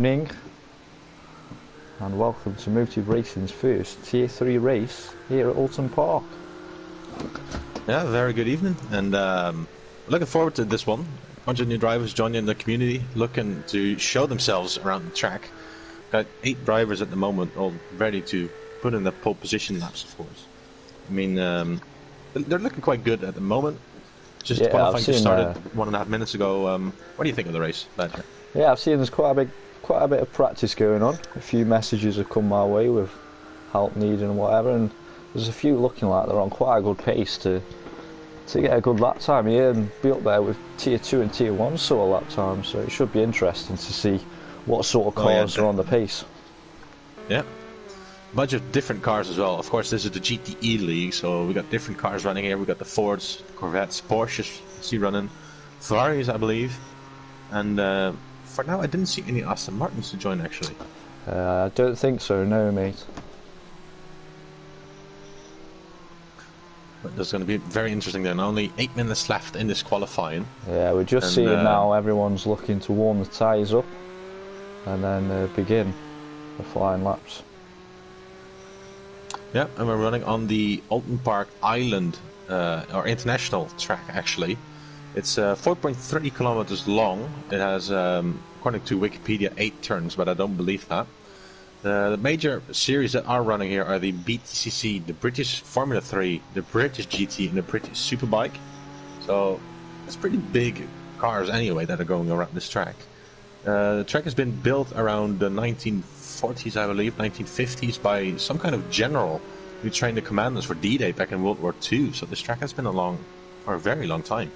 Morning and welcome to Motive Racing's first Tier 3 race here at Oulton Park. Yeah, very good evening, and looking forward to this one. A bunch of new drivers joining the community, looking to show themselves around the track. Got 8 drivers at the moment, all ready to put in the pole position laps, of course. I mean, they're looking quite good at the moment. Just qualifying just started 1.5 minutes ago. What do you think of the race, Badger? Yeah, I've seen there's quite a bit of practice going on. A few messages have come my way with help needed and whatever, and there's a few looking like they're on quite a good pace to get a good lap time here and be up there with Tier 2 and Tier 1 sort of lap time, so it should be interesting to see what sort of cars are on the pace. Yeah. A bunch of different cars as well. Of course, this is the GTE league, so we got different cars running here. We got the Fords, Corvettes, Porsches, you see running, Ferraris, I believe, and for now I didn't see any Aston Martins to join actually. I don't think so, no, mate. But there's going to be very interesting then. Only 8 minutes left in this qualifying. Yeah, we're just seeing now everyone's looking to warm the tyres up and then begin the flying laps. Yeah, and we're running on the Oulton Park Island, or international track actually. It's 4.30 kilometers long. It has, according to Wikipedia, 8 turns, but I don't believe that. The major series that are running here are the BTCC, the British Formula 3, the British GTE, and the British Superbike. So it's pretty big cars anyway that are going around this track. The track has been built around the 1940s, I believe, 1950s, by some kind of general who trained the commanders for D-Day back in World War II. So this track has been for a very long time.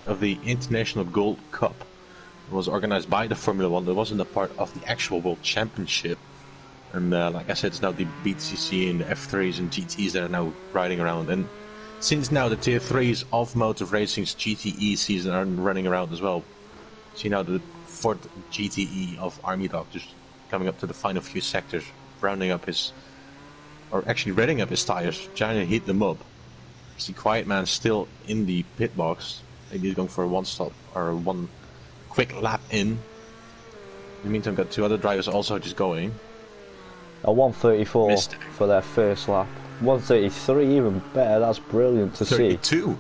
Of the International Gold Cup. It was organized by the Formula 1. It wasn't a part of the actual World Championship. And like I said, it's now the BTCC and the F3s and GTEs that are now riding around. And since now the Tier 3s of Motive Racing's GTE season are running around as well. See now the 4th GTE of Army Dog just coming up to the final few sectors, rounding up his, or actually redding up his tires, trying to heat them up. See Quiet Man still in the pit box. Maybe he's going for a one-stop or one quick lap in. In the meantime, got 2 other drivers also just going. A 134 for their first lap. 133 even better. That's brilliant to 32. see.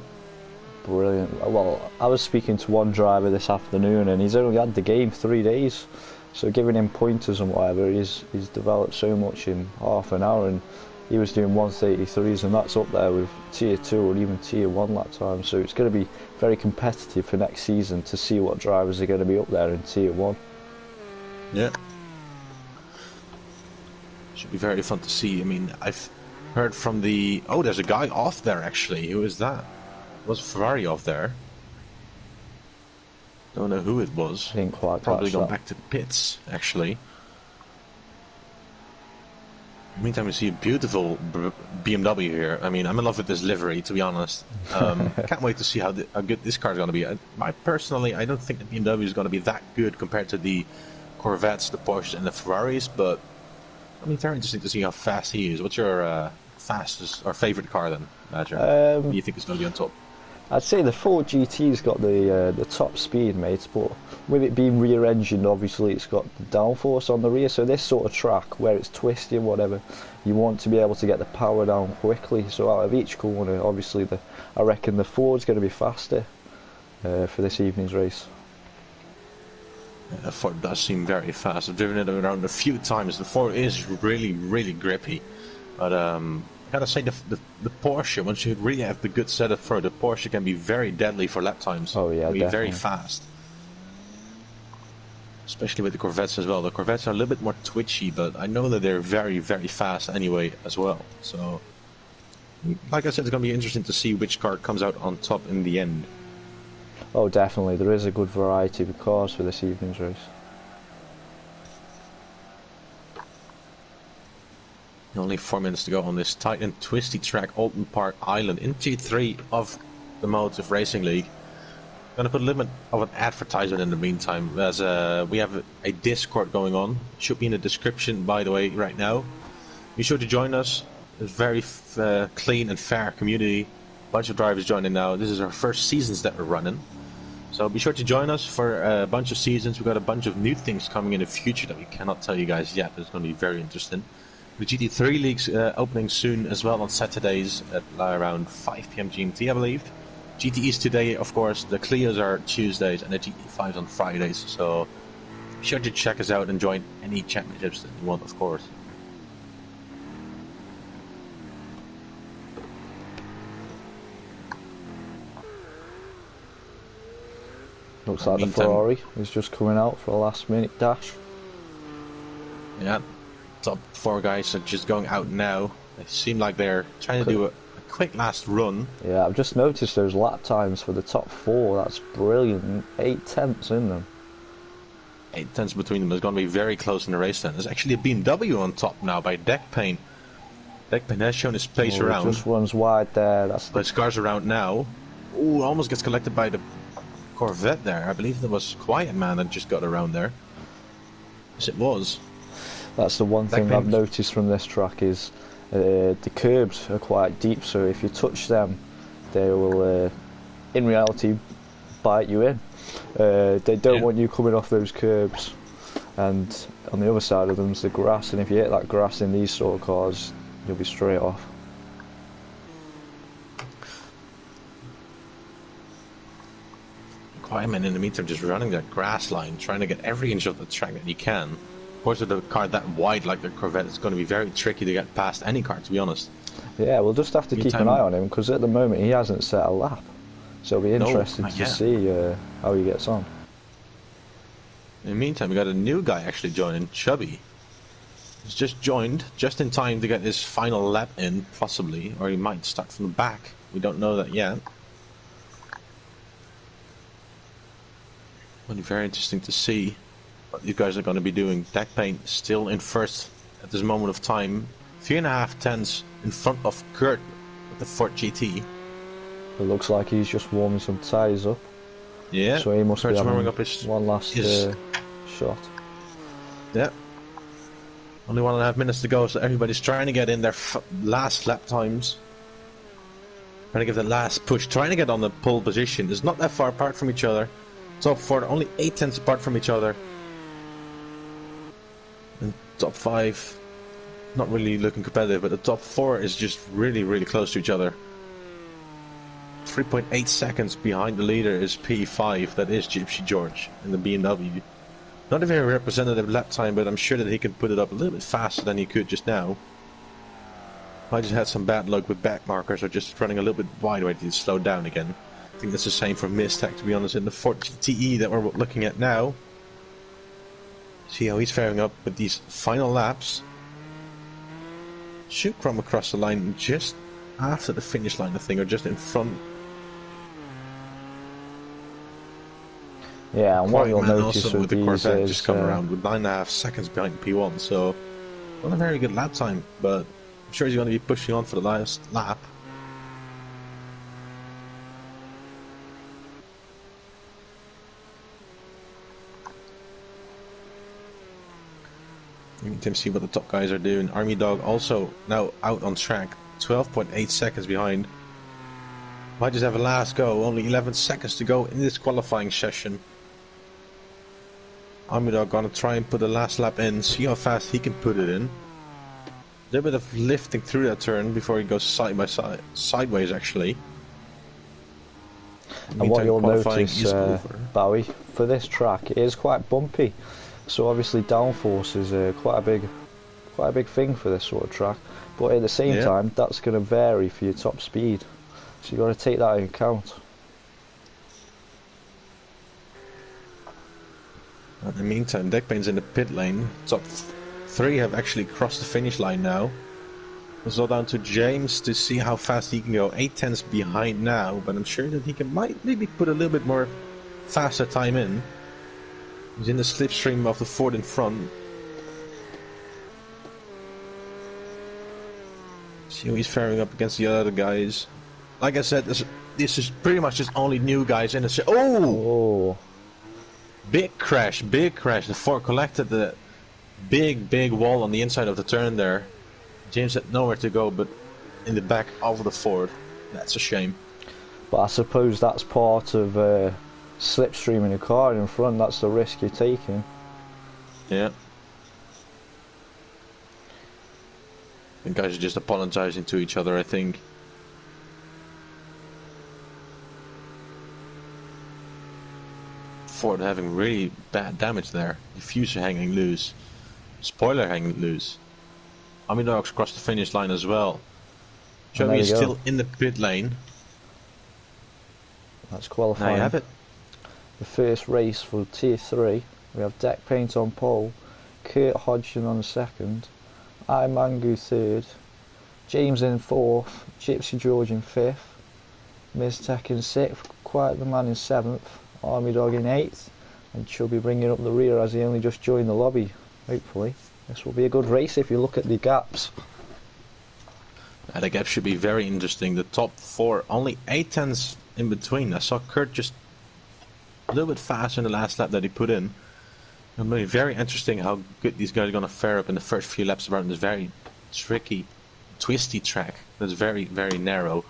Brilliant. Well, I was speaking to one driver this afternoon, and he's only had the game 3 days. So giving him pointers and whatever, he's developed so much in half an hour, and he was doing 133s, and that's up there with Tier 2 or even Tier 1 lap time. So it's going to be very competitive for next season to see what drivers are going to be up there in Tier 1. Yeah. Should be very fun to see. I mean, I've heard from the... Oh, there's a guy off there actually. Who is that? Was Ferrari off there? Don't know who it was. I didn't quite Probably catch gone that. back to the pits, actually. In the meantime, we see a beautiful BMW here. I mean, I'm in love with this livery, to be honest. Can't wait to see how good this car is going to be. Personally, I don't think the BMW is going to be that good compared to the Corvettes, the Porsches, and the Ferraris, but I mean, very interesting to see how fast he is. What's your fastest or favorite car then, Badger? What do you think is going to be on top? I'd say the Ford GT's got the top speed, mate, but with it being rear-engined, obviously it's got the downforce on the rear, so this sort of track, where it's twisty and whatever, you want to be able to get the power down quickly, so out of each corner, obviously, I reckon the Ford's going to be faster for this evening's race. Yeah, the Ford does seem very fast. I've driven it around a few times. The Ford is really, really grippy, but I gotta say the Porsche, once you really have the good setup for it, the Porsche can be very deadly for lap times. Oh yeah, be definitely. Very fast. Especially with the Corvettes as well. The Corvettes are a little bit more twitchy, but I know that they're very, very fast anyway as well. So, like I said, it's gonna be interesting to see which car comes out on top in the end. Oh definitely, there is a good variety of cars for this evening's race. Only 4 minutes to go on this tight and twisty track, Oulton Park Island, in Tier 3 of the Motive Racing League. I'm gonna put a little bit of an advertisement in the meantime, as we have a Discord going on. Should be in the description, by the way, right now. Be sure to join us. It's very clean and fair community. Bunch of drivers joining now. This is our first seasons that we're running. So be sure to join us for a bunch of seasons. We've got a bunch of new things coming in the future that we cannot tell you guys yet, but it's going to be very interesting. The GT3 league's opening soon as well on Saturdays at around 5 PM GMT, I believe. GTE's today, of course. The Clios are Tuesdays and the GT5s on Fridays. So be sure to check us out and join any championships that you want, of course. Looks like the Ferrari is just coming out for a last minute dash. Yeah, top 4 guys are just going out now. They seem like they're trying to do a quick last run. Yeah, I've just noticed those lap times for the top 4. That's brilliant. 8 tenths in them. 8 tenths between them is going to be very close in the race then. There's actually a BMW on top now by Deck Paint. Deck Paint has shown his pace around. It just runs wide there. That's but cars around now. Ooh, almost gets collected by the Corvette there. I believe there was Quiet Man that just got around there. Yes, it was. That's the one thing I've noticed from this track is the curbs are quite deep, so if you touch them, they will, in reality, bite you in. They don't want you coming off those curbs, and on the other side of them is the grass, and if you hit that grass in these sort of cars, you'll be straight off. Quietman in the meantime just running that grass line, trying to get every inch of the track that he can. Of course, with a car that wide like the Corvette, it's going to be very tricky to get past any car, to be honest. Yeah, we'll just have to keep an eye on him, because at the moment he hasn't set a lap. So it'll be interesting to see how he gets on. In the meantime, we got a new guy actually joining, Chubby. He's just joined, just in time to get his final lap in, possibly, or he might start from the back. We don't know that yet. It'll be very interesting to see what these guys are going to be doing. Deck Paint still in first at this moment of time. 3.5 tenths in front of Kurt with the Ford GT. It looks like he's just warming some tyres up. Yeah, so he must Kurt's be warming up his one last shot. Yeah. Only 1.5 minutes to go, so everybody's trying to get in their last lap times. Trying to give the last push, trying to get on the pole position. It's not that far apart from each other. Top 4 only 8 tenths apart from each other. And top 5 not really looking competitive, but the top 4 is just really, really close to each other. 3.8 seconds behind the leader is P5, that is Gypsy George in the BMW. Not a very representative lap time, but I'm sure that he can put it up a little bit faster than he could just now. I just had some bad luck with back markers, or just running a little bit wide where he slowed down again. I think that's the same for Mistech, to be honest, in the Ford GTE that we're looking at now. See how he's faring up with these final laps. Should come across the line just after the finish line, I think, or just in front. Yeah, and what you'll notice also with the these Corvette is just come around with 9.5 seconds behind P1, so not a very good lap time, but I'm sure he's going to be pushing on for the last lap. You can see what the top guys are doing. Army Dog also now out on track, 12.8 seconds behind. Might just have a last go, only 11 seconds to go in this qualifying session. Army Dog gonna try and put the last lap in, see how fast he can put it in. A little bit of lifting through that turn before he goes side by side, sideways actually. And what you'll notice, Bowie, for this track, it is quite bumpy. So obviously downforce is quite a big thing for this sort of track. But at the same time, that's going to vary for your top speed. So you've got to take that into account. In the meantime, Deckpain's in the pit lane. Top 3 have actually crossed the finish line now. It's all down to James to see how fast he can go. 8 tenths behind now, but I'm sure that he can maybe put a little bit more faster time in. He's in the slipstream of the Ford in front. See how he's faring up against the other guys. Like I said, this is pretty much just only new guys in the oh! Big crash, big crash. The Ford collected the big wall on the inside of the turn there. James had nowhere to go but in the back of the Ford. That's a shame. But I suppose that's part of slipstreaming a car in front. That's the risk you're taking. Yeah. The guys are just apologizing to each other, I think. Ford having really bad damage there. Diffuser hanging loose. Spoiler hanging loose. Army Dogs crossed the finish line as well. Joey is still in the pit lane. That's qualifying. Now you have it. The first race for Tier 3. We have Deck Paint on pole, Kurt Hodgson on second, Mangu third, James in fourth, Gypsy George in fifth, Miz Tech in sixth, Quiet the Man in seventh, Army Dog in eighth, and Chubby bringing up the rear as he only just joined the lobby. Hopefully this will be a good race if you look at the gaps. The gap should be very interesting. The top four, only 8 tenths in between. I saw Kurt just a little bit faster in the last lap that he put in. It'll be very interesting how good these guys are going to fare up in the first few laps around this very tricky, twisty track that's very, very narrow.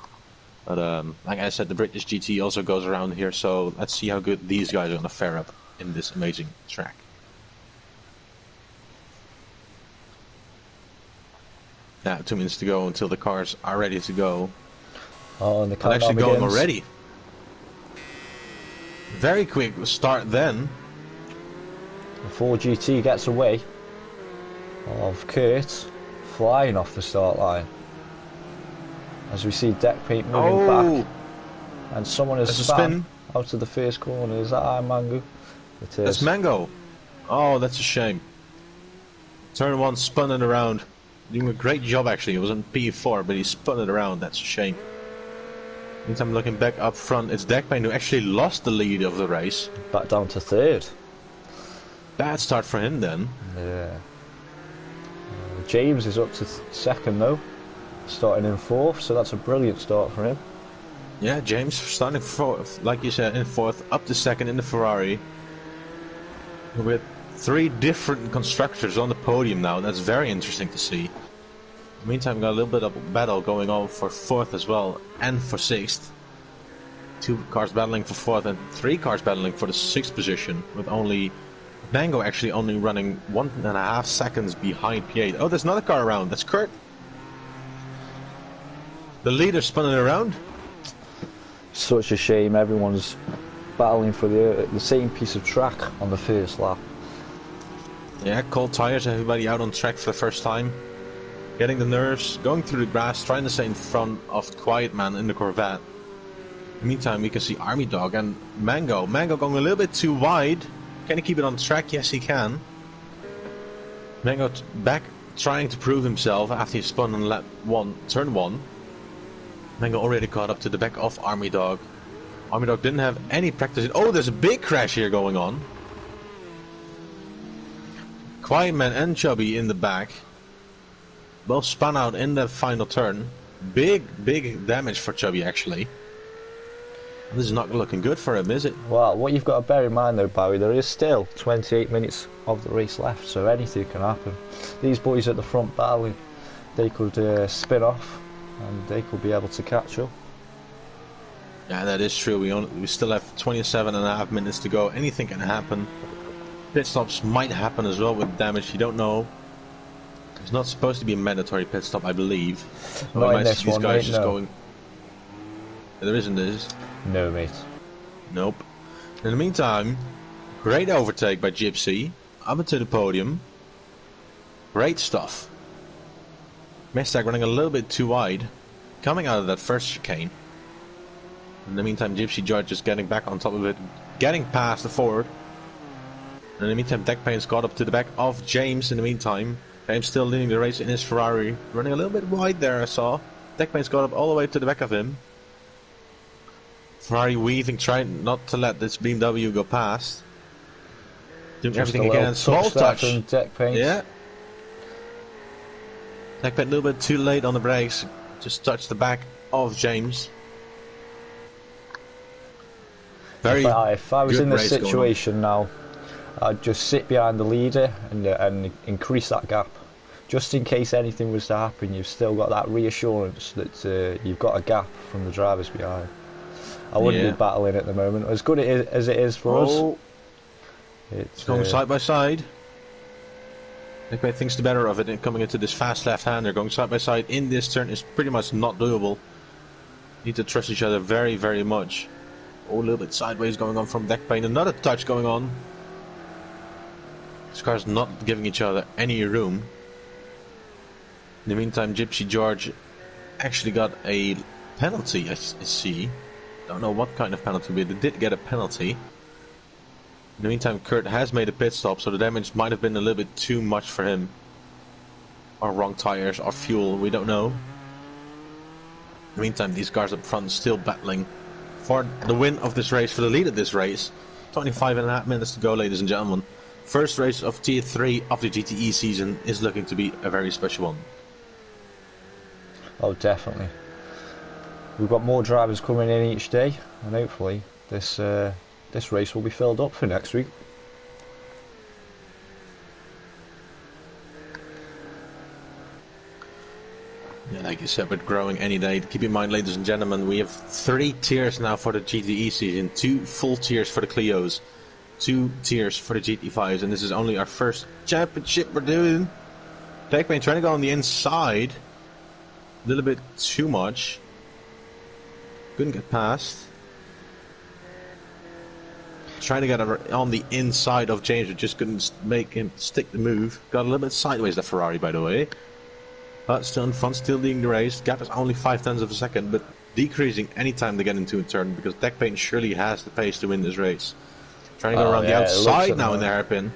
But like I said, the British GTE also goes around here, so let's see how good these guys are going to fare up in this amazing track. Now, 2 minutes to go until the cars are ready to go. Oh, and the countdown actually going already. Very quick start then. The 4 GT gets away of Kurt flying off the start line. As we see Deck Paint moving back. And someone has spun out of the first corner. Is that Mango? It is. That's Mango. Oh, that's a shame. Turn 1 spun it around. Doing a great job actually. It was on P4, but he spun it around. That's a shame. Meantime, looking back up front, it's Deck Paint who actually lost the lead of the race. Back down to third. Bad start for him then. Yeah. James is up to second though, starting in fourth, so that's a brilliant start for him. Yeah, James starting fourth, like you said, in fourth, up to second in the Ferrari. With 3 different constructors on the podium now. That's very interesting to see. In the meantime, we got a little bit of a battle going on for fourth as well, and for sixth. 2 cars battling for fourth and 3 cars battling for the 6th position, with only Mango actually only running 1.5 seconds behind P8. Oh, there's another car around. That's Kurt. The leader spinning around. Such a shame. Everyone's battling for the same piece of track on the first lap. Yeah, cold tires, everybody out on track for the first time. Getting the nerves, going through the grass, trying to stay in front of Quiet Man in the Corvette. In the meantime, we can see Army Dog and Mango. Mango going a little bit too wide. Can he keep it on track? Yes, he can. Mango back trying to prove himself after he spun on lap 1, turn 1. Mango already caught up to the back of Army Dog. Army Dog didn't have any practice. Oh, there's a big crash here going on. Quiet Man and Chubby in the back. Both spun out in the final turn. Big damage for Chubby actually. This is not looking good for him, is it? Well, what you've got to bear in mind though, Barry, there is still 28 minutes of the race left, so anything can happen. These boys at the front battling, they could spin off and they could be able to catch up. Yeah, that is true. We still have 27.5 minutes to go. Anything can happen. Pit stops might happen as well with damage. You don't know. It's not supposed to be a mandatory pit stop, I believe. Not in this one, mate, no. Going. There isn't this. No, mate. Nope. In the meantime, great overtake by Gypsy. Up into the podium. Great stuff. Mestag running a little bit too wide. Coming out of that first chicane. In the meantime, Gypsy George is getting back on top of it. Getting past the Ford. In the meantime, Deck Paint's got up to the back of James in the meantime. James still leading the race in his Ferrari. Running a little bit wide there, I saw. Deck Paint's got up all the way to the back of him. Ferrari weaving, trying not to let this BMW go past. Doing Just everything again. Small touch. From Deck Paint. Yeah. Deck Paint a little bit too late on the brakes. Just touched the back of James. Very if I was in this situation now, I'd just sit behind the leader and increase that gap. just in case anything was to happen, you've still got that reassurance that you've got a gap from the drivers behind. I wouldn't be battling at the moment. As good as it is for us, it's going side by side. Nick thinks the better of it, and coming into this fast left-hander, going side by side in this turn is pretty much not doable. Need to trust each other very, very much. Oh, a little bit sideways going on from deck paint. Another touch going on. These cars not giving each other any room. In the meantime, Gypsy George actually got a penalty, I see. Don't know what kind of penalty, but they did get a penalty. In the meantime, Kurt has made a pit stop, so the damage might have been a little bit too much for him. Or wrong tires, or fuel, we don't know. In the meantime, these cars up front still battling for the win of this race, for the lead of this race. 25.5 minutes to go, ladies and gentlemen. First race of Tier 3 of the GTE season is looking to be a very special one. Oh, definitely. We've got more drivers coming in each day, and hopefully this race will be filled up for next week. Yeah, like you said, we're growing any day. Keep in mind, ladies and gentlemen, we have 3 tiers now for the GTE season. 2 full tiers for the Clios. 2 tiers for the GT5s, and this is only our first championship we're doing. Techman trying to go on the inside. A little bit too much. Couldn't get past. Trying to get on the inside of James, but just couldn't make him stick the move. Got a little bit sideways, that Ferrari, by the way. But still in front, still leading the race. Gap is only 0.5 of a second, but decreasing any time they get into a turn, because Deck Paint surely has the pace to win this race. Trying to go around the outside now in the hairpin.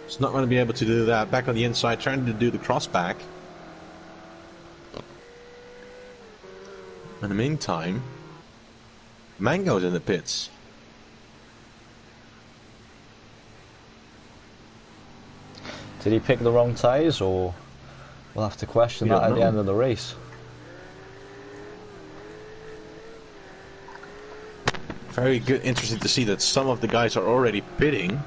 It's not going to be able to do that. Back on the inside, trying to do the crossback. In the meantime, Mango's in the pits. Did he pick the wrong tyres, or we'll have to question that at the end of the race? Very good, interesting to see that some of the guys are already pitting.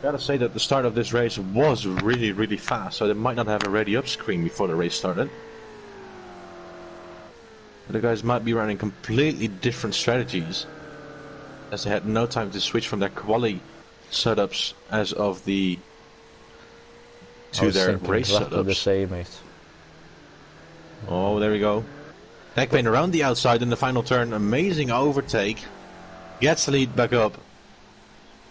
Gotta say that the start of this race was really, really fast, so they might not have a ready up screen before the race started. But the guys might be running completely different strategies, as they had no time to switch from their quali setups as of the to their race setups. The same, mate. Oh, there we go. Backpain around the outside in the final turn. Amazing overtake. Gets the lead back up.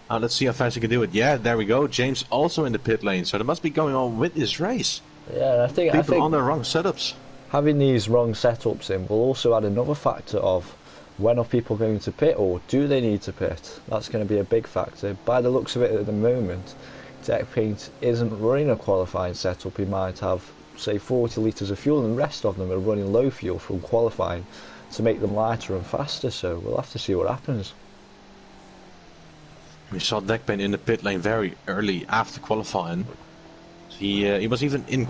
Let's see how fast he can do it. Yeah, there we go. James also in the pit lane. So there must be going on with this race. Yeah, I think people on their wrong setups. Having these wrong setups in will also add another factor of when are people going to pit, or do they need to pit? That's going to be a big factor. By the looks of it at the moment, Deck Paint isn't running a qualifying setup. He might have, say, 40 litres of fuel, and the rest of them are running low fuel from qualifying to make them lighter and faster, so we'll have to see what happens. We saw Deck Paint in the pit lane very early after qualifying. He was even in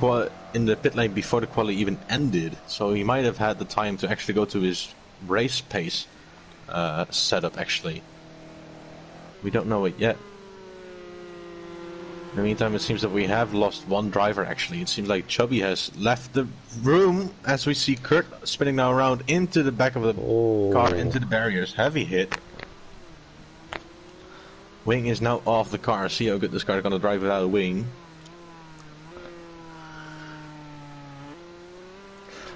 the pit lane before the quali even ended, so he might have had the time to actually go to his race pace setup actually. We don't know it yet. In the meantime, it seems that we have lost one driver actually. It seems like Chubby has left the room, as we see Kurt spinning now around into the back of the car, into the barriers. Heavy hit. Wing is now off the car. See how good this car is going to drive without a wing.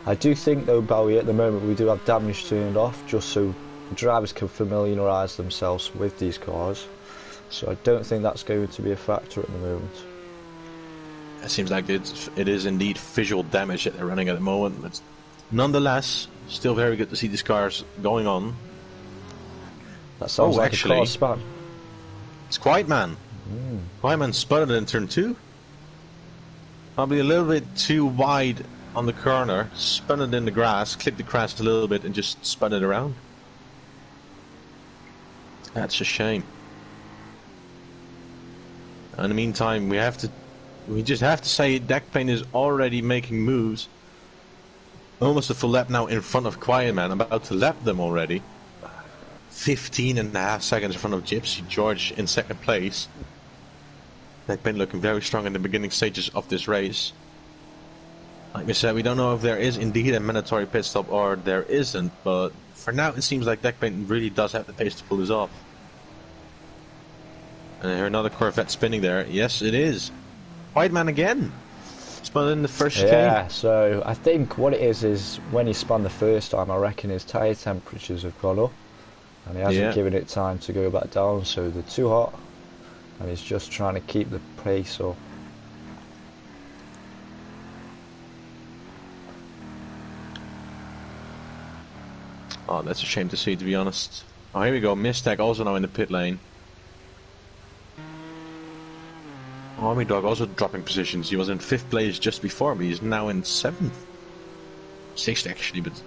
I do think though, Bowie, at the moment we do have damage turned off, just so drivers can familiarise themselves with these cars. So I don't think that's going to be a factor at the moment. It seems like it is indeed visual damage that they're running at the moment, but nonetheless, still very good to see these cars going on. That sounds like actually, a car span. It's Quiet Man. Quiet Man sputtered in turn 2. Probably a little bit too wide on the corner, spun it in the grass, clipped the grass a little bit and just spun it around. That's a shame. In the meantime, we just have to say Deck Paint is already making moves. Almost a full lap now in front of Quiet Man, about to lap them already. 15.5 seconds in front of Gypsy George in second place. They've been looking very strong in the beginning stages of this race. Like we said, we don't know if there is indeed a mandatory pit stop or there isn't, but for now it seems like Deckpaint really does have the pace to pull this off. And I hear another Corvette spinning there. Yes, it is. White man again. Spun in the first chicane. Yeah, so I think what it is when he spun the first time, I reckon his tyre temperatures have gone up. And he hasn't given it time to go back down, so they're too hot. And he's just trying to keep the pace up. Oh, that's a shame to see, to be honest. Oh, here we go. Mistag also now in the pit lane. Army Dog also dropping positions. He was in 5th place just before, but he's now in 7th. 6th actually, but...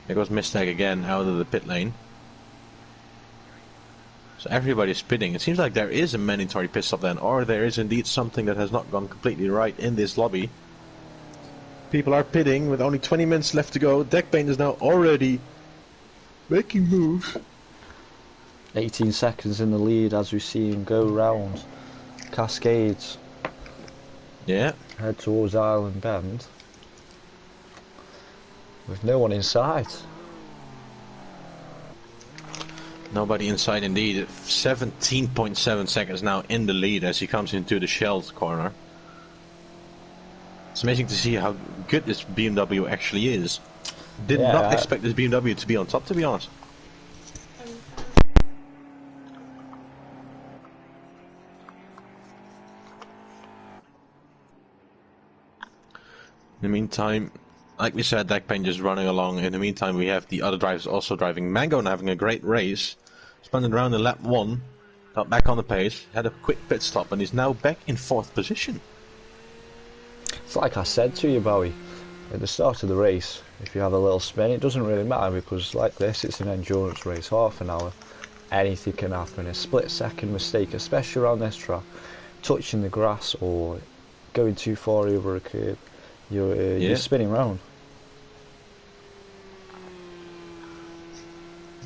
There goes Mistag again out of the pit lane. So everybody's pitting. It seems like there is a mandatory pit stop then, or there is indeed something that has not gone completely right in this lobby. People are pitting with only 20 minutes left to go. Deckpaint is now already making moves. 18 seconds in the lead as we see him go round Cascades. Yeah. Head towards Island Bend. With no one in sight. Nobody inside indeed. 17.7 seconds now in the lead as he comes into the Shell's corner. It's amazing to see how good this BMW actually is. Did not expect this BMW to be on top, to be honest. In the meantime, like we said, Deckpaint just running along. In the meantime, we have the other drivers also driving. Mango and having a great race. Spun around in lap 1. Got back on the pace. Had a quick pit stop and is now back in 4th position. It's like I said to you, Bowie, at the start of the race, if you have a little spin, it doesn't really matter because like this, it's an endurance race, half an hour. Anything can happen. A split-second mistake, especially around this track, touching the grass or going too far over a curb. You're spinning round.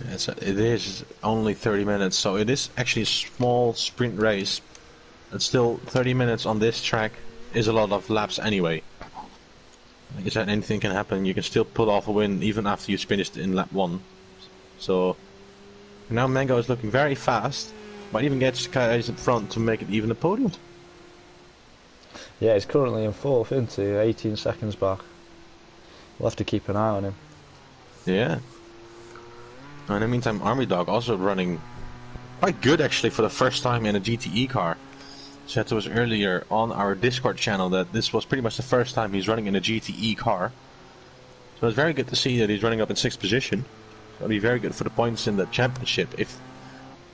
Yes, it is only 30 minutes, so it is actually a small sprint race. And still, 30 minutes on this track is a lot of laps anyway. Like I said, anything can happen. You can still pull off a win even after you finished in lap 1. So now Mango is looking very fast. Might even get guys in front to make it even a podium. Yeah, he's currently in 4th, isn't he? 18 seconds back. We'll have to keep an eye on him. Yeah. In the meantime, Army Dog also running quite good actually for the first time in a GTE car. Said to us earlier on our Discord channel that this was pretty much the first time he's running in a GTE car. So it's very good to see that he's running up in 6th position. It'll be very good for the points in the championship if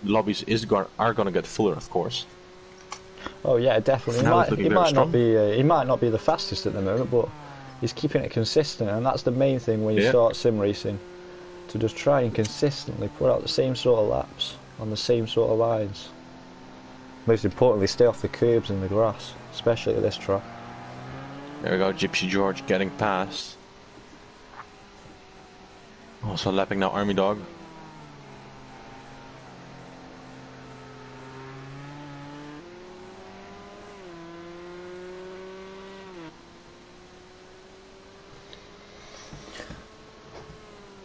the lobbies are going to get fuller, of course. Oh yeah, definitely. He might not be the fastest at the moment, but he's keeping it consistent, and that's the main thing when you start sim racing. To just try and consistently put out the same sort of laps on the same sort of lines. Most importantly, stay off the curbs and the grass, especially at this track. There we go, Gypsy George getting past. Also lapping now Army Dog.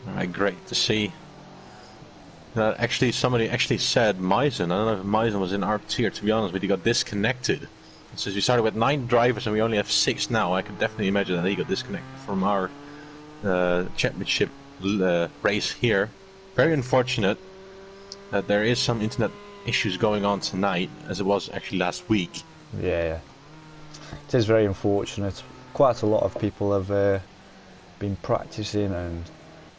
Alright, great to see. Actually, somebody actually said Meisen. I don't know if Meisen was in our tier, to be honest, but he got disconnected. It says we started with 9 drivers and we only have 6 now. I can definitely imagine that he got disconnected from our championship race here. Very unfortunate that there is some internet issues going on tonight, as it was actually last week. Yeah. It is very unfortunate. Quite a lot of people have been practicing and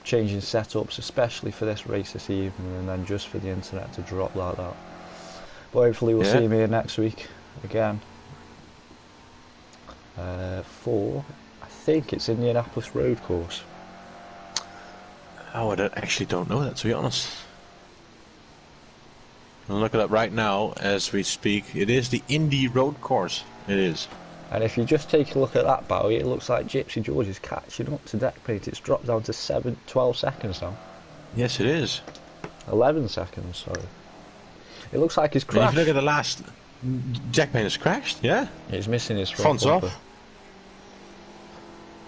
changing setups, especially for this race this evening, and then just for the internet to drop like that. But hopefully we'll see him here next week again. For, I think it's Indianapolis Road Course. Oh, I actually don't know that, to be honest. I'll look it up right now as we speak. It is the Indy Road Course. It is. And if you just take a look at that, Bowie, it looks like Gypsy George is catching up to Deckpaint. It's dropped down to 12 seconds now. Yes, it is. 11 seconds, sorry. It looks like he's If crashed. you look at the last, Jack Payne has crashed. Yeah, He's missing his front's bumper. off.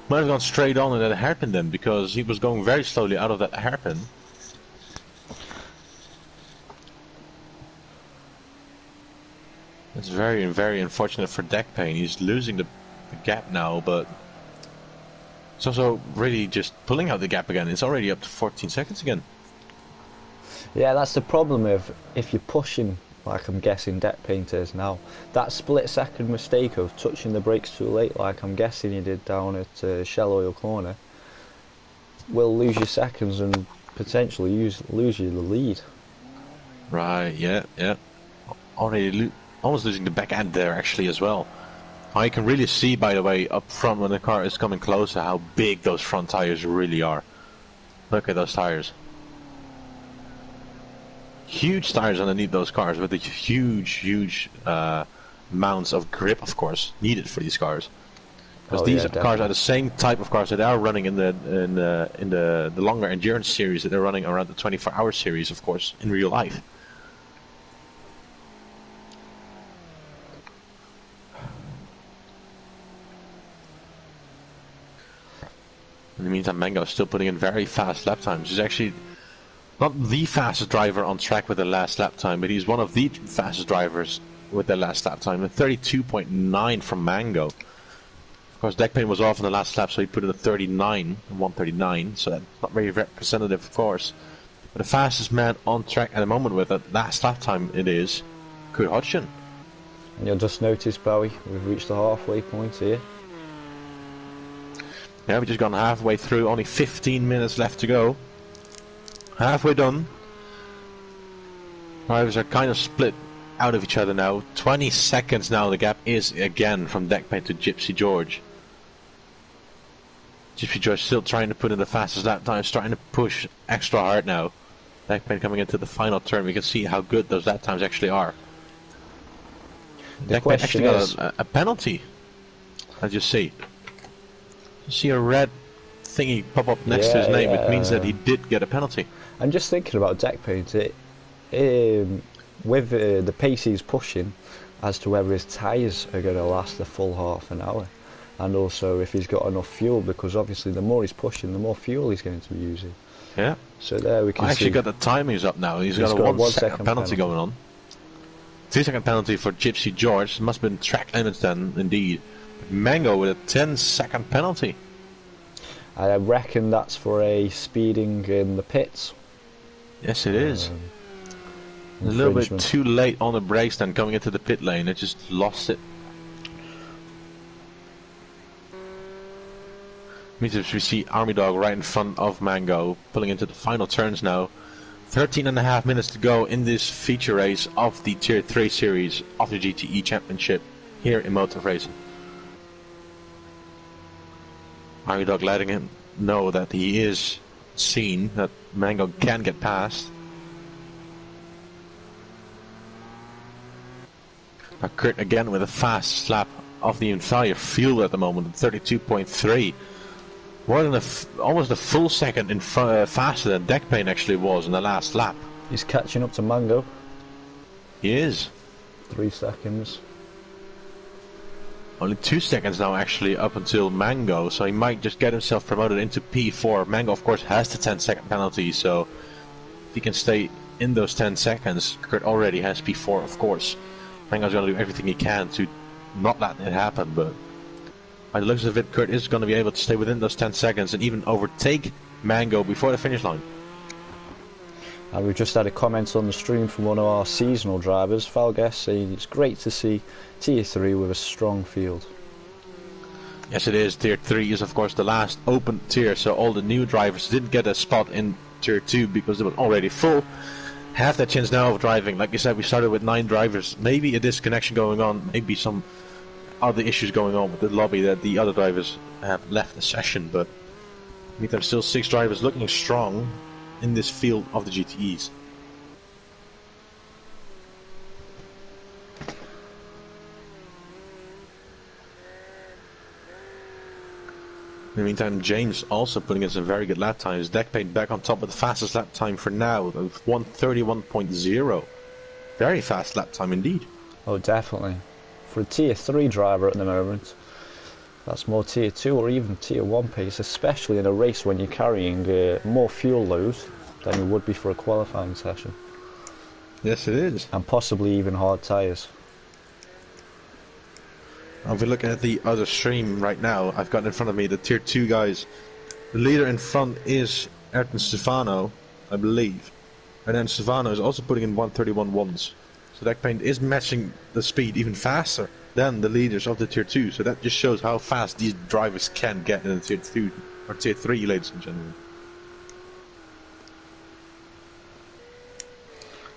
Might have gone straight on in that hairpin then, because he was going very slowly out of that hairpin. It's very, very unfortunate for Jack Payne. He's losing the gap now, but it's also really just pulling out the gap again. It's already up to 14 seconds again. Yeah, that's the problem if you're pushing, like I'm guessing Deck Paint is now. That split-second mistake of touching the brakes too late, like I'm guessing he did down at Shell Oil Corner, will lose your seconds and potentially lose you the lead. Right, yeah. Already almost losing the back end there actually as well. I can really see, by the way, up front when the car is coming closer, how big those front tires really are. Look at those tires. Huge tires underneath those cars with the huge amounts of grip, of course, needed for these cars. Because these cars are the same type of cars that are running in the longer endurance series that they're running around the 24-hour series, of course, in real life. In the meantime, Mango is still putting in very fast lap times. He's actually not the fastest driver on track with the last lap time, but he's one of the fastest drivers with the last lap time. A 32.9 from Mango. Of course, Deck Paint was off in the last lap, so he put in a 39, 139, so that's not very representative, of course. But the fastest man on track at the moment with that last lap time it is Kurt Hodgson. And you'll just notice, Bowie, we've reached the halfway point here. Yeah, we've just gone halfway through, only 15 minutes left to go. Halfway done. Drivers are kind of split out of each other now. 20 seconds now the gap is again from Deck Paint to Gypsy George. Gypsy George still trying to put in the fastest lap time, trying to push extra hard now. Deck Paint coming into the final turn, we can see how good those lap times actually are. Deck Paint actually got a penalty, as you see. You see a red thingy pop up next to his name, it means that he did get a penalty. I'm just thinking about Deck Paint, with the pace he's pushing, as to whether his tyres are going to last the full half an hour, and also if he's got enough fuel, because obviously the more he's pushing, the more fuel he's going to be using. Yeah. So there we can see. I actually got the timings up now. He's got a 1 second penalty going on. 2 second penalty for Gypsy George. Must have been track limits then, indeed. Mango with a 10-second penalty. I reckon that's for a speeding in the pits. Yes, it is. A little bit too late on the brakes then coming into the pit lane. It just lost it. We see Army Dog right in front of Mango, pulling into the final turns now. 13.5 minutes to go in this feature race of the Tier 3 series of the GTE Championship here in Motor Racing. Army Dog letting him know that he is seen, that Mango can get past. Now Kurt again with a fast slap of the entire field at the moment at 32.3. More than almost a full second in faster than Deck Paint actually was in the last lap. He's catching up to Mango. He is. 3 seconds. Only 2 seconds now actually up until Mango, so he might just get himself promoted into P4. Mango of course has the 10-second penalty, so if he can stay in those 10 seconds, Kurt already has P4 of course. Mango's going to do everything he can to not let it happen, but by the looks of it, Kurt is going to be able to stay within those 10 seconds and even overtake Mango before the finish line. And we've just had a comment on the stream from one of our seasonal drivers, Falgues, saying it's great to see Tier 3 with a strong field. Yes, it is. Tier 3 is of course the last open tier, so all the new drivers didn't get a spot in Tier 2 because it was already full. Have that chance now of driving. Like you said, we started with 9 drivers. Maybe a disconnection going on, maybe some other issues going on with the lobby that the other drivers have left the session, but meantime still 6 drivers looking strong in this field of the GTEs. In the meantime, James also putting in some very good lap times. Deck Paint back on top with the fastest lap time for now, of 1:31.0. Very fast lap time indeed. Oh, definitely. For a tier 3 driver at the moment, that's more tier 2 or even tier 1 pace, especially in a race when you're carrying more fuel load than you would be for a qualifying session. Yes, it is. And possibly even hard tyres. If we look at the other stream right now, I've got in front of me the tier 2 guys. The leader in front is Ayrton Stefano, I believe. And then Stefano is also putting in 131 ones. So that paint is matching the speed even faster than the leaders of the tier 2. So that just shows how fast these drivers can get in the tier 2 or tier 3, ladies and gentlemen.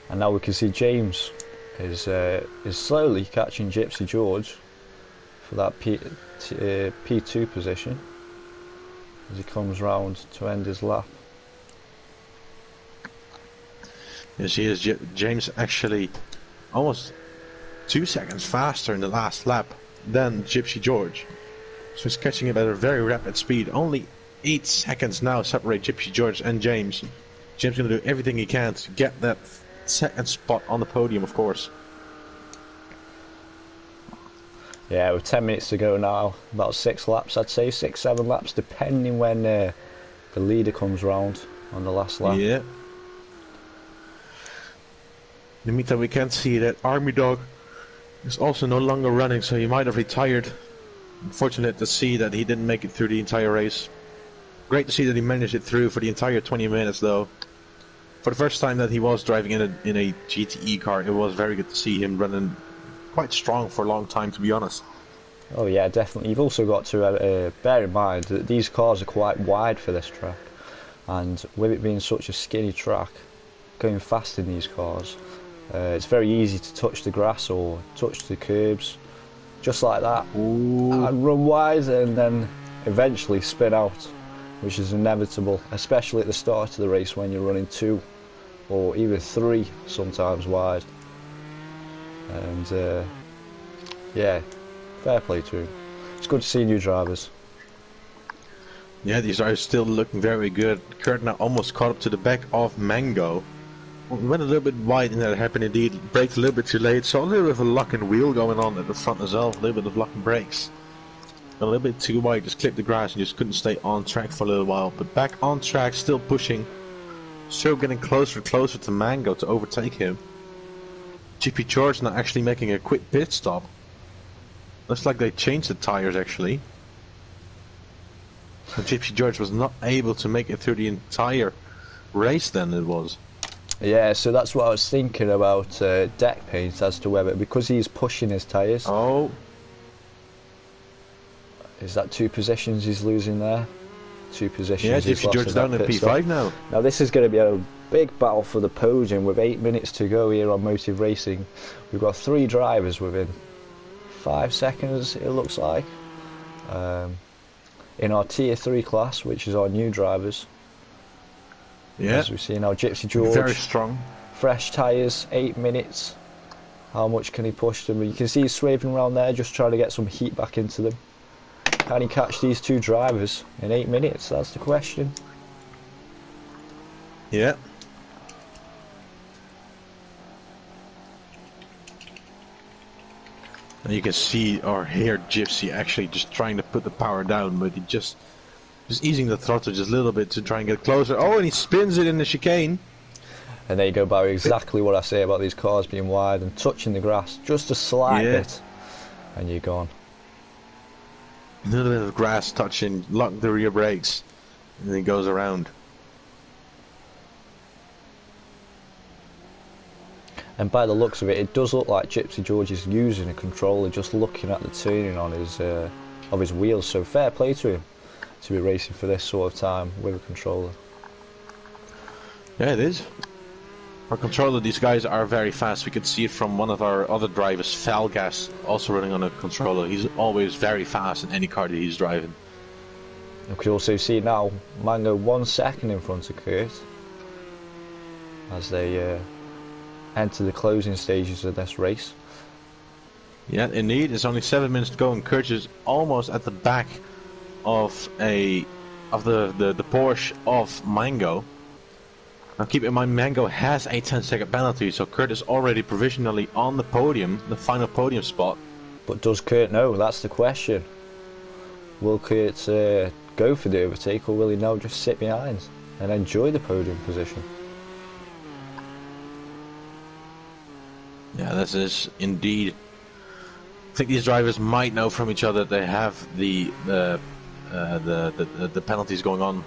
And now we can see James is slowly catching Gypsy George for that P2 position as he comes round to end his lap. Yes, he is. James actually almost 2 seconds faster in the last lap than Gypsy George. So he's catching it at a very rapid speed. Only 8 seconds now separate Gypsy George and James. James is going to do everything he can to get that second spot on the podium, of course. Yeah, with 10 minutes to go now, about 6 laps, I'd say 6-7 laps, depending when the leader comes round on the last lap. Yeah. In the meantime, we can see that Army Dog is also no longer running, so he might have retired. Unfortunate to see that he didn't make it through the entire race. Great to see that he managed it through for the entire 20 minutes, though. For the first time that he was driving in a GTE car, it was very good to see him running quite strong for a long time, to be honest. Oh yeah, definitely. You've also got to bear in mind that these cars are quite wide for this track, and with it being such a skinny track, going fast in these cars, it's very easy to touch the grass or touch the curbs, just like that. Ooh. And run wide and then eventually spin out, which is inevitable, especially at the start of the race when you're running 2 or even 3 sometimes wide. And yeah, fair play to him. It's good to see new drivers. Yeah, these are still looking very good. Kurt now almost caught up to the back of Mango. Went a little bit wide, and that happened indeed. Braked a little bit too late, so a little bit of a lock and wheel going on at the front as well. A little bit of lock and brakes. A little bit too wide, just clipped the grass and just couldn't stay on track for a little while. But back on track, still pushing. Still getting closer and closer to Mango to overtake him. GP George now actually making a quick pit stop. Looks like they changed the tires actually. So GP George was not able to make it through the entire race then, it was. Yeah, so that's what I was thinking about deck paint, as to whether, because he's pushing his tyres. Oh. Is that 2 positions he's losing there? 2 positions. Yeah, he's GP lost George in down that in pit P5 stop. now. Now this is going to be a big battle for the podium with 8 minutes to go here on Motive Racing. We've got 3 drivers within 5 seconds, it looks like. In our tier 3 class, which is our new drivers. Yeah. As we see now, Gypsy George. Very strong. Fresh tyres, 8 minutes. How much can he push them? You can see he's swerving around there, just trying to get some heat back into them. Can he catch these 2 drivers in 8 minutes? That's the question. Yeah. And you can see or hear Gypsy actually just trying to put the power down, but he just easing the throttle just a little bit to try and get closer. Oh, and he spins it in the chicane. And there you go, Barry, exactly what I say about these cars being wide and touching the grass just a slight bit, and you're gone. A little bit of grass touching, lock the rear brakes, and then he goes around. And by the looks of it, it does look like Gypsy George is using a controller, just looking at the turning on his of his wheels. So fair play to him to be racing for this sort of time with a controller. Yeah, it is. For controller, these guys are very fast. We could see it from one of our other drivers, Falgas, also running on a controller. He's always very fast in any car that he's driving. You can also see now Mango 1 second in front of Kurt as they enter the closing stages of this race. Yeah, indeed. It's only 7 minutes to go, and Kurt is almost at the back of the Porsche of Mango. Now keep in mind, Mango has a 10-second penalty, so Kurt is already provisionally on the podium, the final podium spot. But does Kurt know? That's the question. Will Kurt go for the overtake, or will he now just sit behind and enjoy the podium position? Yeah, this is indeed. I think these drivers might know from each other that they have the penalties going on.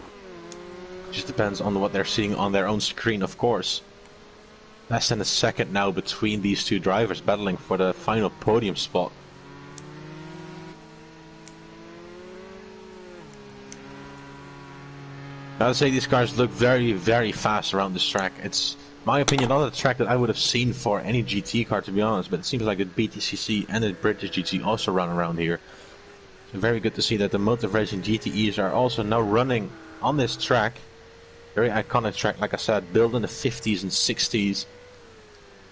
It just depends on what they're seeing on their own screen, of course. Less than a second now between these two drivers battling for the final podium spot. Now, to say these cars look very, very fast around this track. It's, in my opinion, not a track that I would have seen for any GT car, to be honest. But it seems like the BTCC and the British GT also run around here. So very good to see that the Motive Racing GTEs are also now running on this track. Very iconic track, like I said, built in the 50s and 60s.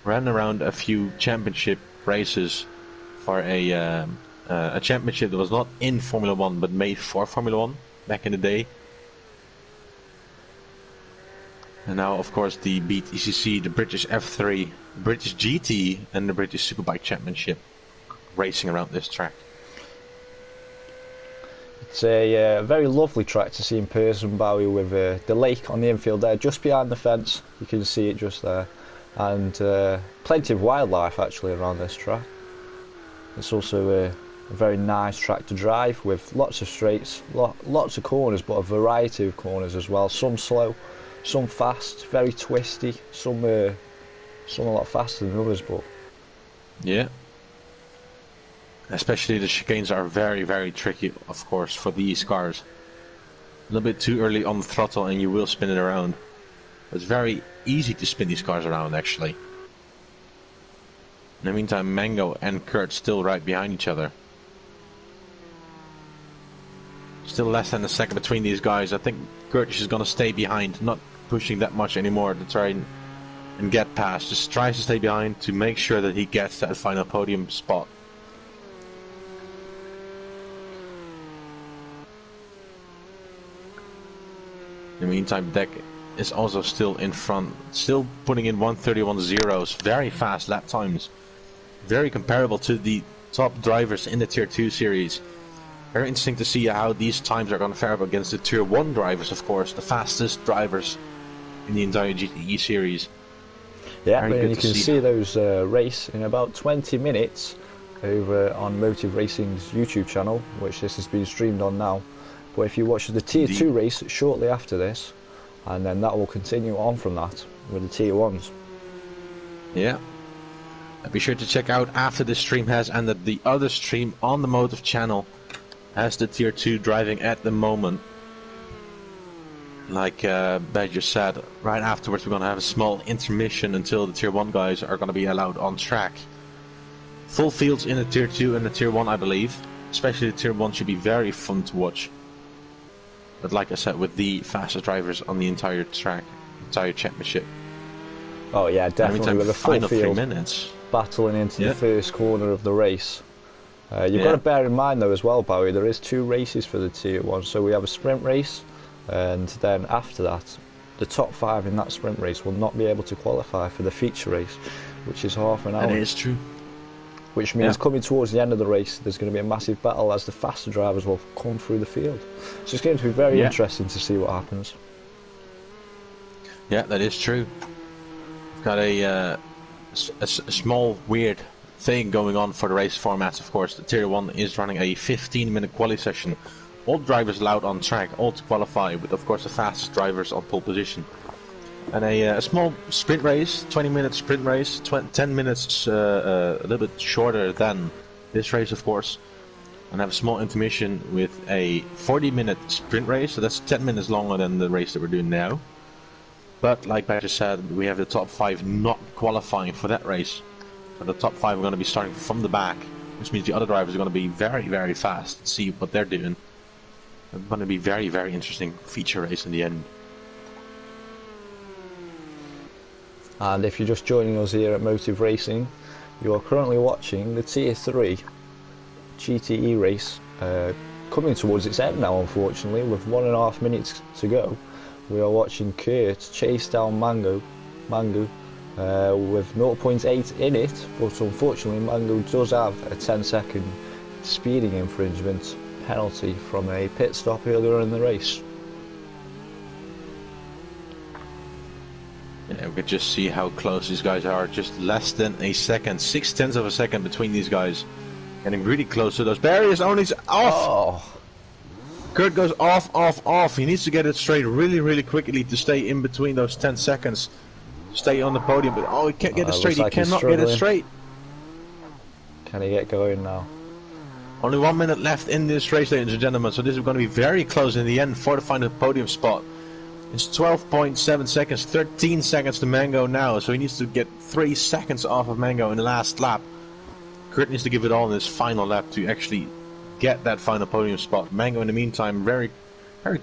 Ran around a few championship races for a championship that was not in Formula 1 but made for Formula 1 back in the day. And now, of course, the BTCC, the British F3, British GTE, and the British Superbike Championship racing around this track. It's a very lovely track to see in person, Bowie, with the lake on the infield there, just behind the fence. You can see it just there. And plenty of wildlife, actually, around this track. It's also a very nice track to drive, with lots of straights, lots of corners, but a variety of corners as well. Some slow, some fast, very twisty, some a lot faster than others, but yeah, especially the chicanes are very, very tricky, of course, for these cars. A little bit too early on the throttle and you will spin it around. It's very easy to spin these cars around, actually. In the meantime, Mango and Kurt still right behind each other. Still less than a second between these guys. I think Kurt is going to stay behind, not pushing that much anymore to try and get past. Just tries to stay behind to make sure that he gets that final podium spot. In the meantime, Deck is also still in front, still putting in 1:31 zeros, very fast lap times, very comparable to the top drivers in the Tier 2 series. Very interesting to see how these times are going to fare up against the Tier 1 drivers, of course, the fastest drivers in the entire GTE series. Yeah, and you can see those race in about 20 minutes over on Motive Racing's YouTube channel, which this has been streamed on now. But if you watch the Tier 2 race shortly after this, and then that will continue on from that with the Tier 1s. Yeah. And be sure to check out after this stream has ended the other stream on the Motive channel has the Tier 2 driving at the moment. Like Badger said, right afterwards we're going to have a small intermission until the Tier 1 guys are going to be allowed on track. Full fields in the Tier 2 and the Tier 1, I believe. Especially the Tier 1 should be very fun to watch. But like I said, with the fastest drivers on the entire track, entire championship. Oh yeah, definitely with a full final field 3 minutes. Battling into the first corner of the race. You've got to bear in mind though as well, Bowie, there is 2 races for the Tier 1. So we have a sprint race, and then after that, the top 5 in that sprint race will not be able to qualify for the feature race, which is half an hour. That is true. Which means coming towards the end of the race, there's going to be a massive battle as the faster drivers will come through the field. So it's going to be very interesting to see what happens. Yeah, that is true. We've got a small weird thing going on for the race formats, of course. The Tier 1 is running a 15-minute quali session. All drivers allowed on track, all to qualify, with of course the fastest drivers on pole position. And a small sprint race, 20-minute sprint race, 10 minutes, a little bit shorter than this race, of course. And have a small intermission with a 40-minute sprint race, so that's 10 minutes longer than the race that we're doing now. But like Badger said, we have the top 5 not qualifying for that race. So the top 5 are going to be starting from the back, which means the other drivers are going to be very, very fast to see what they're doing. It's going to be very, very interesting feature race in the end. And if you're just joining us here at Motive Racing, you are currently watching the Tier 3 GTE race coming towards its end now, unfortunately, with 1.5 minutes to go. we are watching Kurt chase down Mango with 0.8 in it, but unfortunately Mango does have a 10-second speeding infringement penalty from a pit stop earlier in the race. Yeah, we could just see how close these guys are. Just less than a second, 0.6 of a second between these guys. Getting really close to those barriers. Only off. Oh. Kurt goes off. He needs to get it straight really quickly to stay in between those 10 seconds. Stay on the podium, but he can't get it straight. He cannot get it straight. Can he get going now? Only 1 minute left in this race, ladies and gentlemen. So this is going to be very close in the end for the final podium spot. It's 12.7 seconds, 13 seconds to Mango now. So he needs to get 3 seconds off of Mango in the last lap. Kurt needs to give it all in his final lap to actually get that final podium spot. Mango, in the meantime, very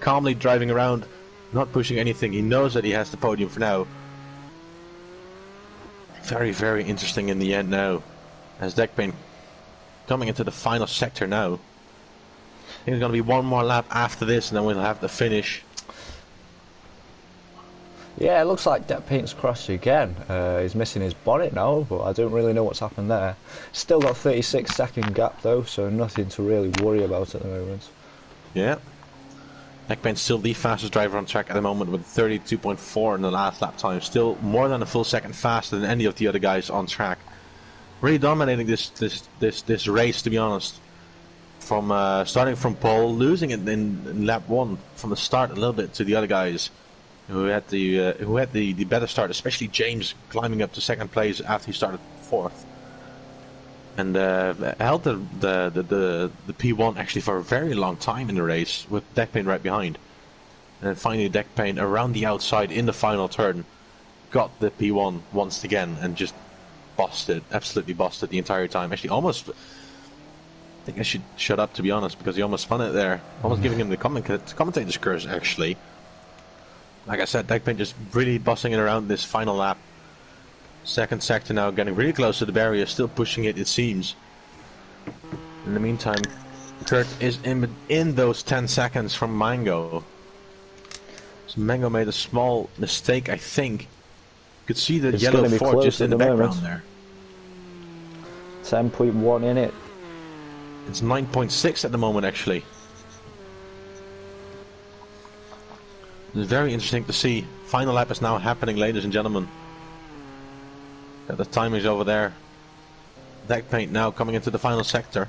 calmly driving around, not pushing anything. He knows that he has the podium for now. Very interesting in the end now, as Deckpain coming into the final sector now. I think there's going to be one more lap after this, and then we'll have the finish. Yeah, it looks like Deckpaint's crashed again. He's missing his bonnet now, but I don't really know what's happened there. Still got 36-second gap though, so nothing to really worry about at the moment. Yeah. Deckpaint's still the fastest driver on track at the moment with 32.4 in the last lap time. Still more than a full second faster than any of the other guys on track. Really dominating this race, to be honest. From starting from pole, losing it in lap 1 from the start a little bit to the other guys who had the better start, especially James climbing up to second place after he started 4th, and held the P1 actually for a very long time in the race with Deckpain right behind, and then finally Deckpain around the outside in the final turn got the P1 once again and just absolutely bossed it the entire time. Actually, almost. I think I should shut up, to be honest, because he almost spun it there. Almost giving him the commentator's curse, actually. Like I said, Deckpain just really bossing it around this final lap. Second sector now, getting really close to the barrier, still pushing it, it seems. In the meantime, Kurt is in those 10 seconds from Mango. So Mango made a small mistake, I think. You could see the yellow Ford just in the background there. 10.1 in it. It's 9.6 at the moment, actually. It's very interesting to see. Final lap is now happening, ladies and gentlemen. Got the timings over there. Deckpaint now coming into the final sector.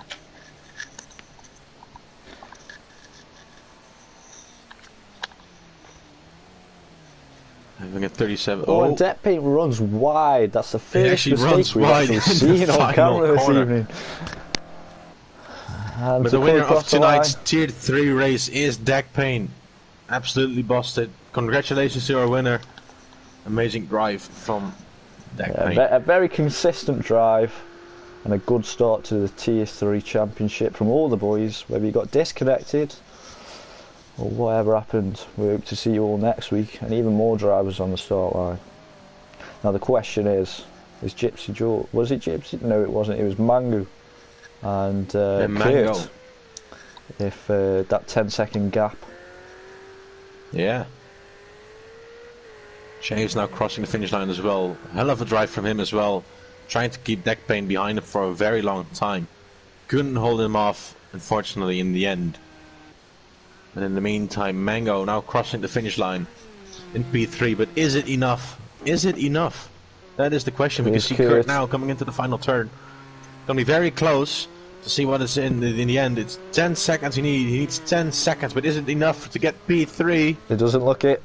Having a 37. Oh, and Deckpaint runs wide. That's the first mistake we've actually seen on camera this evening. But the winner of tonight's Tier 3 race is Deckpaint. Absolutely busted. Congratulations to our winner. Amazing drive from Deckpaint. Yeah, a very consistent drive and a good start to the Tier 3 championship from all the boys. Whether you got disconnected or whatever happened, we hope to see you all next week and even more drivers on the start line. Now the question is Gypsy George, was it Gypsy? No, it wasn't, it was Mango and Kurt, if that 10-second gap. Yeah. Shane's now crossing the finish line as well. Hell of a drive from him as well. Trying to keep Deckpain behind him for a very long time. Couldn't hold him off, unfortunately, in the end. And in the meantime, Mango now crossing the finish line in P3. But is it enough? Is it enough? That is the question. We can see Kurt now coming into the final turn. Gonna be very close to see what is in the end. It's 10 seconds he needs 10 seconds, but is it enough to get P3? It doesn't look it.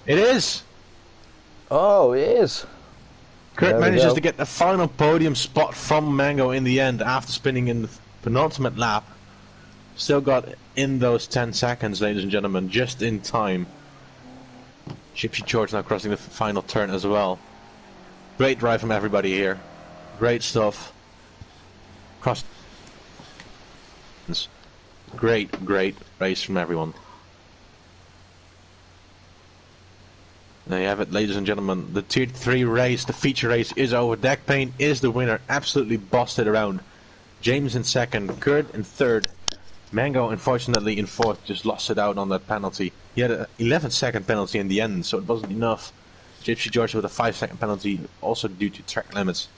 It is! Oh, it is! Kurt manages to get the final podium spot from Mango in the end after spinning in the penultimate lap. Still got in those 10 seconds, ladies and gentlemen, just in time. Gypsy George now crossing the final turn as well. Great drive from everybody here. Great stuff. Cross. Great race from everyone. There you have it, ladies and gentlemen. The Tier 3 race, the feature race, is over. Deckpain is the winner. Absolutely bossed it around. James in second, Kurt in third, Mango, unfortunately, in fourth, just lost it out on that penalty. He had an 11-second penalty in the end, so it wasn't enough. Gypsy George with a 5-second penalty, also due to track limits.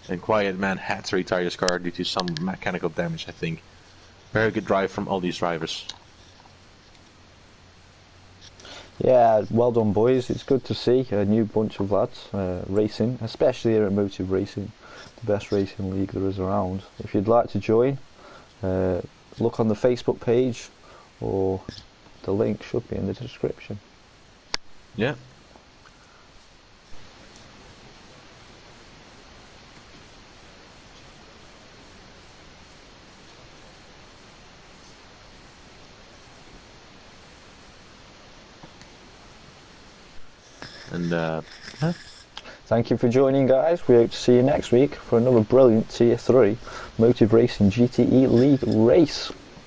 And Quiet Man had to retire his car due to some mechanical damage, I think. Very good drive from all these drivers. Yeah, well done, boys. It's good to see a new bunch of lads racing, especially here at Motive Racing, the best racing league there is around. If you'd like to join, look on the Facebook page, or the link should be in the description. Yeah. And Thank you for joining, guys. We hope to see you next week for another brilliant Tier 3 Motive Racing GTE League race.